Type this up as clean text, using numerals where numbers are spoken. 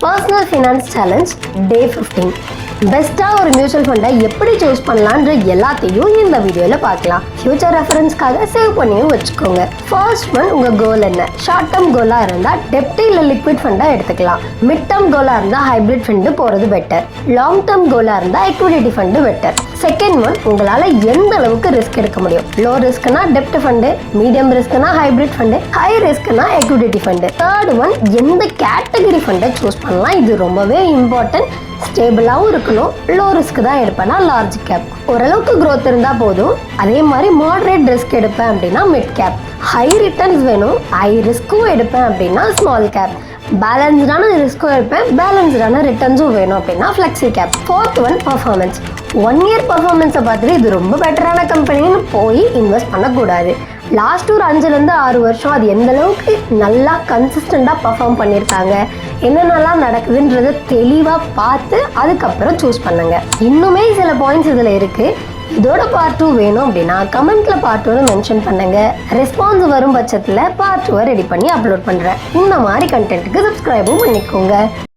Personal finance challenge டே 15. பெஸ்ட்டாக ஒரு mutual ஃபண்டை எப்படி சூஸ் பண்ணலான்ற எல்லாத்தையும் இந்த வீடியோவில் பார்க்கலாம். ஃபியூச்சர் ரெஃபரன்ஸ்க்காக சேவ் பண்ணியும் வச்சுக்கோங்க. ஃபர்ஸ்ட் ஒன், உங்கள் கோல் என்ன? ஷார்ட் டேர்ம் கோலாக இருந்தால் டெப்ட் இல்லை லிக்விட் ஃபண்டாக எடுத்துக்கலாம். மிட் டேர்ம் கோலாக இருந்தால் ஹைப்ரிட் ஃபண்டு போகிறது பெட்டர். லாங் டேர்ம் கோலாக இருந்தால் equity fund better. Second one, உங்களால் எந்த அளவுக்கு ரிஸ்க் எடுக்க முடியும்? லோ ரிஸ்க்னா டெப்ட் ஃபண்டு, மீடியம் ரிஸ்க்னா ஹைப்ரிட் ஃபண்டு, ஹை ரிஸ்க்னா எக்விட்டி ஃபண்டு. தேர்ட் ஒன், எந்த கேட்டகரி ஃபண்டை சூஸ் பண்ணலாம்? இது ரொம்பவே இம்பார்ட்டன்ட். ஸ்டேபிளாகவும் இருக்கணும். லோ ரிஸ்க் தான் எடுப்பேன்னா லார்ஜ் கேப். ஓரளவுக்கு க்ரோத் இருந்தால் போதும். அதே மாதிரி மாடரேட் ரிஸ்க் எடுப்பேன் அப்படின்னா மிட் கேப். ஹை ரிட்டர்ன்ஸ் வேணும், ஹை ரிஸ்க்கும் எடுப்பேன் அப்படின்னா ஸ்மால் கேப். பேலன்ஸ்டான ரிஸ்க்கும் எடுப்பேன், பேலன்ஸ்டான ரிட்டர்ன்ஸும் வேணும் அப்படின்னா flexi cap. Fourth one, performance. 1 year பர்ஃபார்மன்ஸை பார்த்துட்டு இது ரொம்ப பெட்டரான கம்பெனின்னு போய் இன்வெஸ்ட் பண்ணக்கூடாது. லாஸ்ட் ஒரு 5 to 6 வருஷம் அது எந்த அளவுக்கு நல்லா கன்சிஸ்டண்டாக பர்ஃபார்ம் பண்ணியிருக்காங்க, என்னென்னலாம் நடக்குதுன்றதை தெளிவாக பார்த்து அதுக்கப்புறம் சூஸ் பண்ணுங்க. இன்னுமே சில பாயிண்ட்ஸ் இதில் இருக்குது. இதோட பார்ட் 2 வேணும் அப்படின்னா கமெண்ட்ல பார்ட் 2 மென்ஷன் பண்ணுங்க. ரெஸ்பான்ஸ் வரும் பட்சத்தில் பார்ட் 2 ரெடி பண்ணி அப்லோட் பண்ணுறேன். இந்த மாதிரி கண்டென்ட்டுக்கு சப்ஸ்கிரைபும் பண்ணிக்கோங்க.